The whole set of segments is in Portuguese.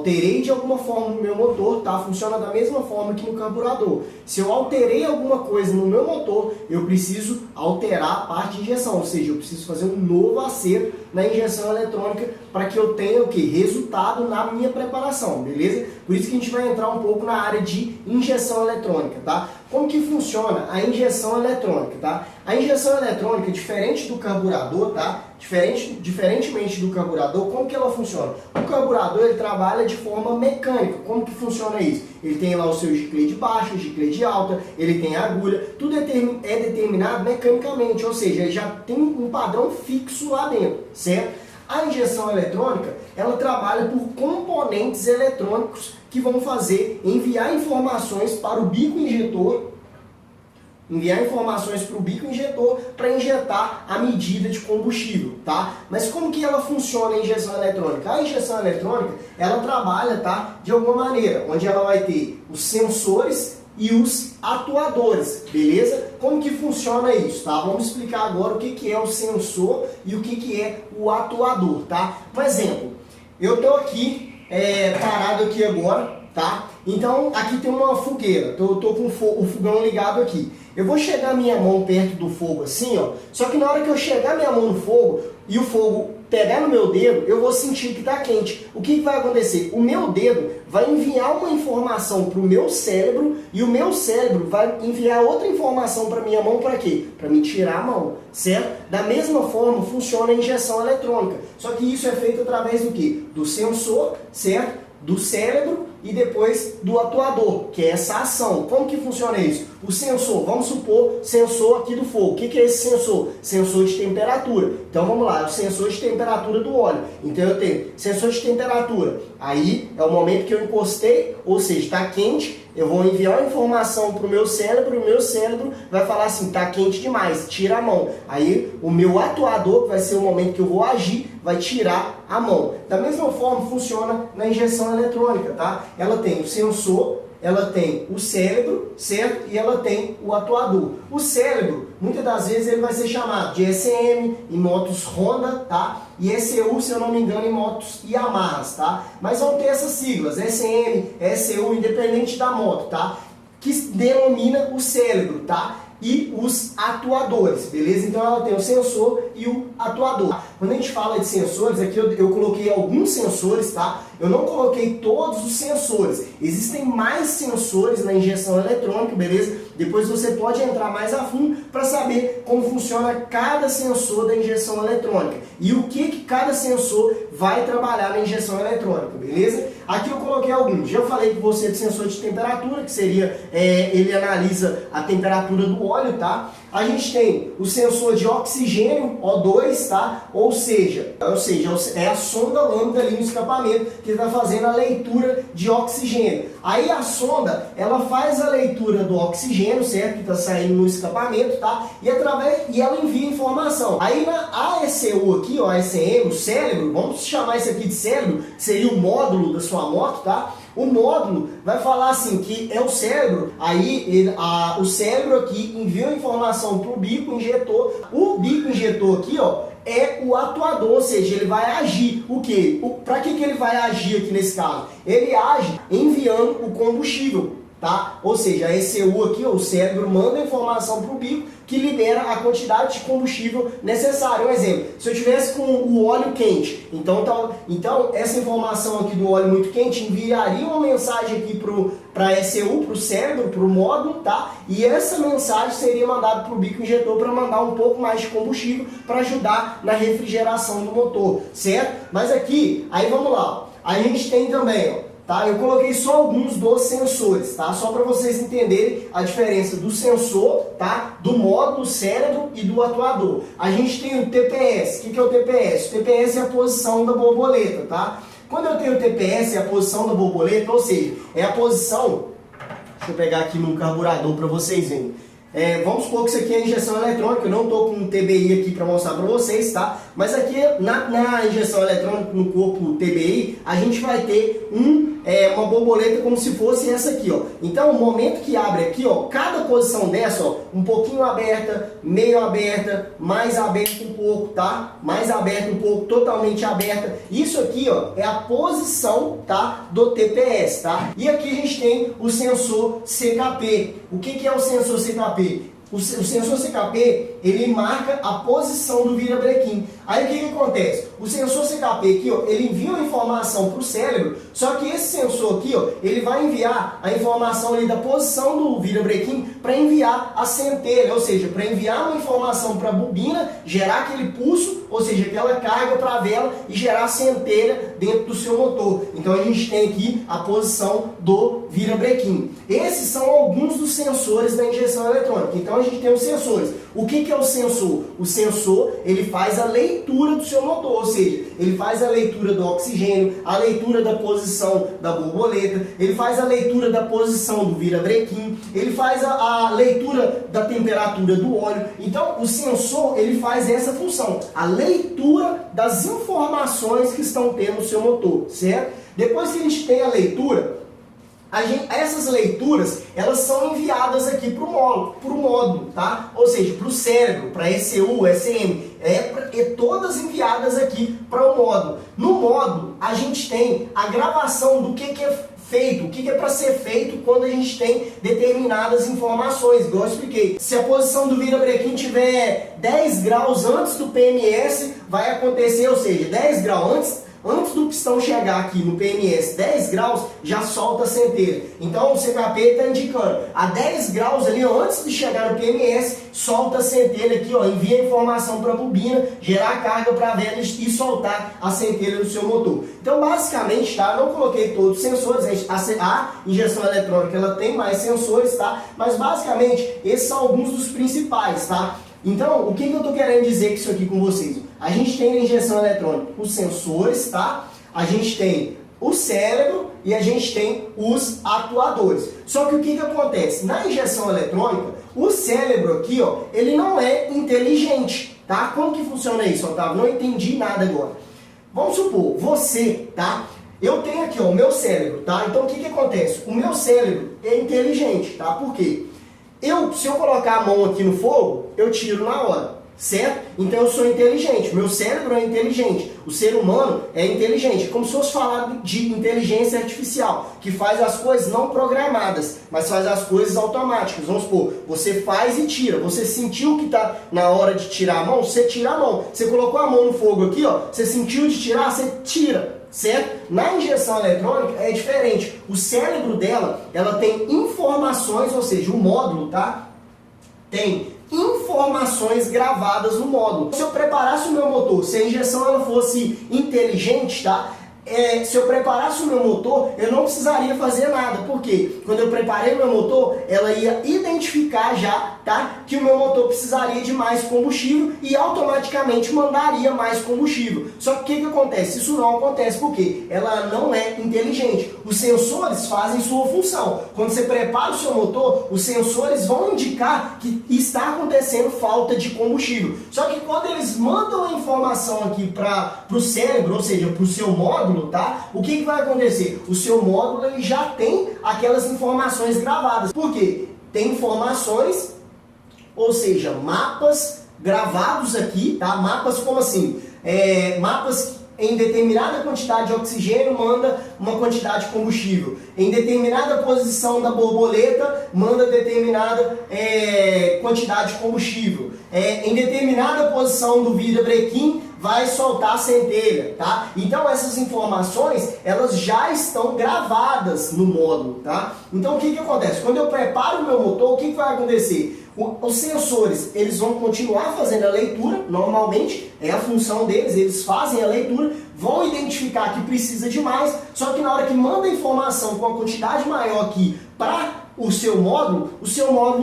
alterei de alguma forma no meu motor, tá? Funciona da mesma forma que no carburador. Se eu alterei alguma coisa no meu motor, eu preciso alterar a parte de injeção, ou seja, eu preciso fazer um novo acerto na injeção eletrônica para que eu tenha o que? Resultado na minha preparação, beleza? Por isso que a gente vai entrar um pouco na área de injeção eletrônica, tá? Como que funciona a injeção eletrônica, tá? A injeção eletrônica, diferente do carburador, tá? Diferentemente do carburador, como que ela funciona? O carburador, ele trabalha de forma mecânica. Como que funciona isso? Ele tem lá o seu giclê de baixa, giclê de alta, ele tem a agulha, tudo é determinado mecanicamente, ou seja, ele já tem um padrão fixo lá dentro, certo? A injeção eletrônica, ela trabalha por componentes eletrônicos que vão enviar informações para o bico injetor, para injetar a medida de combustível, tá? Mas como que ela funciona a injeção eletrônica? A injeção eletrônica, ela trabalha, tá, de alguma maneira, onde ela vai ter os sensores e os atuadores, beleza? Como que funciona isso, tá? Vamos explicar agora o que é o sensor e o que é o atuador, tá? Um exemplo, eu tô aqui, parado aqui agora, tá? Então, aqui tem uma fogueira, eu tô com o fogão ligado aqui. Eu vou chegar minha mão perto do fogo assim, ó, só que na hora que eu chegar minha mão no fogo e o fogo pegar no meu dedo, eu vou sentir que está quente. O que vai acontecer? O meu dedo vai enviar uma informação para o meu cérebro e o meu cérebro vai enviar outra informação para minha mão para quê? Para me tirar a mão, certo? Da mesma forma funciona a injeção eletrônica, só que isso é feito através do quê? Do sensor, certo? Do cérebro e depois do atuador, que é essa ação. Como que funciona isso? O sensor, vamos supor, sensor aqui do fogo. O que é esse sensor? Sensor de temperatura. Então vamos lá, é o sensor de temperatura do óleo. Então eu tenho sensor de temperatura. Aí é o momento que eu encostei, ou seja, está quente, eu vou enviar uma informação para o meu cérebro, e o meu cérebro vai falar assim, está quente demais, tira a mão. Aí o meu atuador, que vai ser o momento que eu vou agir, vai tirar a mão. Da mesma forma funciona na injeção eletrônica, tá? Ela tem o sensor, ela tem o cérebro, certo? E ela tem o atuador. O cérebro, muitas das vezes, ele vai ser chamado de ECM em motos Honda, tá? E ECU, se eu não me engano, em motos Yamahas, tá? Mas vão ter essas siglas, ECM, ECU, independente da moto, tá? Que denomina o cérebro, tá? E os atuadores, beleza? Então ela tem o sensor e o atuador. Quando a gente fala de sensores, aqui eu coloquei alguns sensores, tá? Eu não coloquei todos os sensores. Existem mais sensores na injeção eletrônica, beleza? Depois você pode entrar mais a fundo para saber como funciona cada sensor da injeção eletrônica e o que cada sensor vai trabalhar na injeção eletrônica, beleza? Aqui eu coloquei alguns. Já falei com você de sensor de temperatura, que seria, ele analisa a temperatura do óleo, tá? A gente tem o sensor de oxigênio, O2, tá? Ou seja, é a sonda lambda ali no escapamento que está fazendo a leitura de oxigênio. Aí a sonda, ela faz a leitura do oxigênio, certo? Que está saindo no escapamento, tá? E ela envia informação. Aí na AECU aqui, ó, a ECM, o cérebro, vamos chamar isso aqui de cérebro, que seria o módulo da sua moto, tá? O módulo vai falar assim, que é o cérebro, aí o cérebro aqui envia a informação para o bico injetor. O bico injetor aqui, ó, é o atuador, ou seja, ele vai agir. O quê? Para que ele vai agir aqui nesse caso? Ele age enviando o combustível, tá? Ou seja, a ECU aqui, ó, o cérebro manda a informação para o bico que libera a quantidade de combustível necessária. Um exemplo, se eu tivesse com o óleo quente, então essa informação aqui do óleo muito quente enviaria uma mensagem aqui para a ECU, para o cérebro, para o módulo, tá? E essa mensagem seria mandada para o bico injetor para mandar um pouco mais de combustível para ajudar na refrigeração do motor, certo? Mas aqui, aí vamos lá, a gente tem também, ó, tá? Eu coloquei só alguns dos sensores, tá? Só para vocês entenderem a diferença do sensor, tá? Do módulo, cérebro e do atuador. A gente tem o TPS. O que é o TPS? O TPS é a posição da borboleta, tá? Quando eu tenho o TPS, é a posição da borboleta, ou seja, é a posição... Deixa eu pegar aqui no carburador para vocês verem. Vamos supor que isso aqui é injeção eletrônica, eu não estou com um TBI aqui para mostrar para vocês, tá? Mas aqui na injeção eletrônica, no corpo TBI, a gente vai ter uma borboleta como se fosse essa aqui, ó. Então, o momento que abre aqui, ó, cada posição dessa, ó, um pouquinho aberta, meio aberta, mais aberta um pouco, tá? Mais aberta um pouco, totalmente aberta. Isso aqui, ó, é a posição, tá, do TPS, tá? E aqui a gente tem o sensor CKP. O que é o sensor CKP? O sensor CKP, ele marca a posição do virabrequim. Aí o que acontece? O sensor CKP aqui, ó, ele envia uma informação para o cérebro, só que esse sensor aqui, ó, ele vai enviar a informação ali da posição do virabrequim para enviar a centelha, ou seja, para enviar uma informação para a bobina, gerar aquele pulso, ou seja, aquela carga para a vela e gerar a centelha dentro do seu motor. Então a gente tem aqui a posição do virabrequim. Esses são alguns dos sensores da injeção eletrônica. Então a gente tem os sensores. O que é o sensor? O sensor, ele faz a leitura do seu motor, ou seja, ele faz a leitura do oxigênio, a leitura da posição da borboleta, ele faz a leitura da posição do virabrequim, ele faz a leitura da temperatura do óleo. Então, o sensor, ele faz essa função, a leitura das informações que estão tendo no seu motor, certo? Depois que a gente tem a leitura, essas leituras, elas são enviadas aqui para o módulo, tá? Ou seja, para o cérebro, para ECU, ECM, todas enviadas aqui para o módulo. No módulo, a gente tem a gravação do que é feito, o que é para ser feito quando a gente tem determinadas informações, igual eu expliquei. Se a posição do virabrequim tiver 10 graus antes do PMS, vai acontecer, ou seja, 10 graus antes do pistão chegar aqui no PMS 10 graus, já solta a centelha. Então o CKP está indicando a 10 graus ali, antes de chegar no PMS, solta a centelha aqui, ó, envia a informação para a bobina, gerar carga para a vela e soltar a centelha do seu motor. Então basicamente, tá, não coloquei todos os sensores, a injeção eletrônica ela tem mais sensores, tá? Mas basicamente esses são alguns dos principais, tá? Então, o que eu estou querendo dizer com isso aqui com vocês? A gente tem na injeção eletrônica os sensores, tá? A gente tem o cérebro e a gente tem os atuadores. Só que o que acontece? Na injeção eletrônica, o cérebro aqui, ó, ele não é inteligente, tá? Como que funciona isso, Otávio? Não entendi nada agora. Vamos supor, você, tá? Eu tenho aqui, ó, o meu cérebro, tá? Então, o que acontece? O meu cérebro é inteligente, tá? Por quê? Se eu colocar a mão aqui no fogo, eu tiro na hora, certo? Então eu sou inteligente, meu cérebro é inteligente, o ser humano é inteligente. É como se fosse falar de inteligência artificial, que faz as coisas não programadas, mas faz as coisas automáticas. Vamos supor, você faz e tira, você sentiu que está na hora de tirar a mão, você tira a mão. Você colocou a mão no fogo aqui, ó, você sentiu de tirar, você tira. Certo? Na injeção eletrônica é diferente. O cérebro dela, ela tem informações, ou seja, o módulo, tá? Tem informações gravadas no módulo. Se eu preparasse o meu motor, se a injeção ela fosse inteligente, tá? Se eu preparasse o meu motor, eu não precisaria fazer nada. Por quê? Quando eu preparei o meu motor, ela ia identificar já, tá? Que o meu motor precisaria de mais combustível e automaticamente mandaria mais combustível. Só que o que acontece? Isso não acontece porque ela não é inteligente. Os sensores fazem sua função. Quando você prepara o seu motor, os sensores vão indicar que está acontecendo falta de combustível. Só que quando eles mandam a informação aqui para o cérebro, ou seja, para o seu módulo, tá? O que vai acontecer? O seu módulo ele já tem aquelas informações gravadas. Por quê? Tem informações, ou seja, mapas gravados aqui, tá? Mapas como assim? Mapas em determinada quantidade de oxigênio manda uma quantidade de combustível. Em determinada posição da borboleta manda determinada quantidade de combustível. Em determinada posição do virabrequim vai soltar a centelha, tá? Então essas informações, elas já estão gravadas no módulo, tá? Então o que acontece? Quando eu preparo o meu motor, o que vai acontecer? Os sensores, eles vão continuar fazendo a leitura, normalmente, é a função deles, eles fazem a leitura, vão identificar que precisa de mais, só que na hora que manda a informação com uma quantidade maior aqui para o seu módulo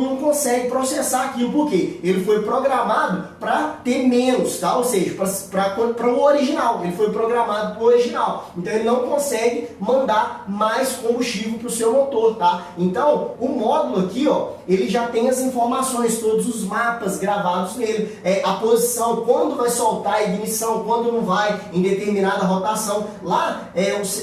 não consegue processar aquilo, porque ele foi programado para ter menos, tá? Ou seja, para o original, ele foi programado para o original, então ele não consegue mandar mais combustível para o seu motor, tá? Então, o módulo aqui, ó, ele já tem as informações, todos os mapas gravados nele, a posição, quando vai soltar a ignição, quando não vai, em determinada rotação. Lá,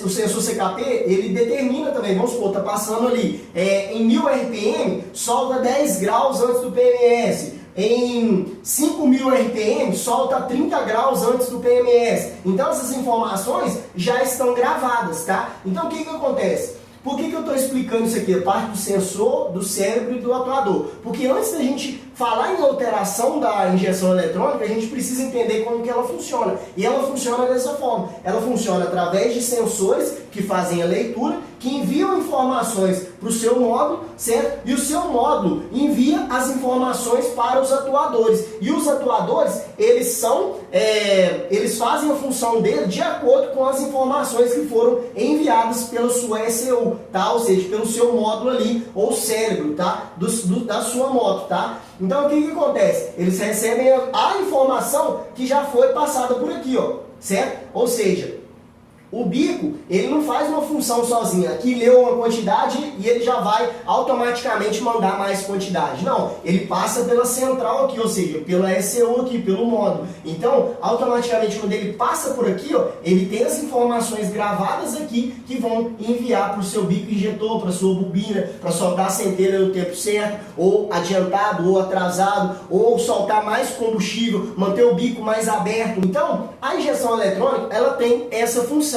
o sensor CKP, ele determina também, vamos supor, tá passando ali, em 1000 RPM, solta 10 graus antes do PMS. Em 5.000 RPM, solta 30 graus antes do PMS. Então, essas informações já estão gravadas, tá? Então, o que acontece? Por que eu estou explicando isso aqui? A parte do sensor, do cérebro e do atuador. Porque antes da gente falar em alteração da injeção eletrônica, a gente precisa entender como que ela funciona. E ela funciona dessa forma. Ela funciona através de sensores que fazem a leitura, que enviam informações para o seu módulo, certo? E o seu módulo envia as informações para os atuadores. E os atuadores, eles fazem a função dele de acordo com as informações que foram enviadas pela sua ECU, tá? Ou seja, pelo seu módulo ali, ou cérebro, tá? Da sua moto, tá? Então, o que acontece? Eles recebem a informação que já foi passada por aqui, ó, certo? Ou seja, o bico, ele não faz uma função sozinho. Aqui leu uma quantidade e ele já vai automaticamente mandar mais quantidade. Não, ele passa pela central aqui, ou seja, pela ECU aqui, pelo módulo. Então, automaticamente, quando ele passa por aqui, ó, ele tem as informações gravadas aqui que vão enviar para o seu bico injetor, para a sua bobina, para soltar a centelha no tempo certo, ou adiantado, ou atrasado, ou soltar mais combustível, manter o bico mais aberto. Então, a injeção eletrônica, ela tem essa função.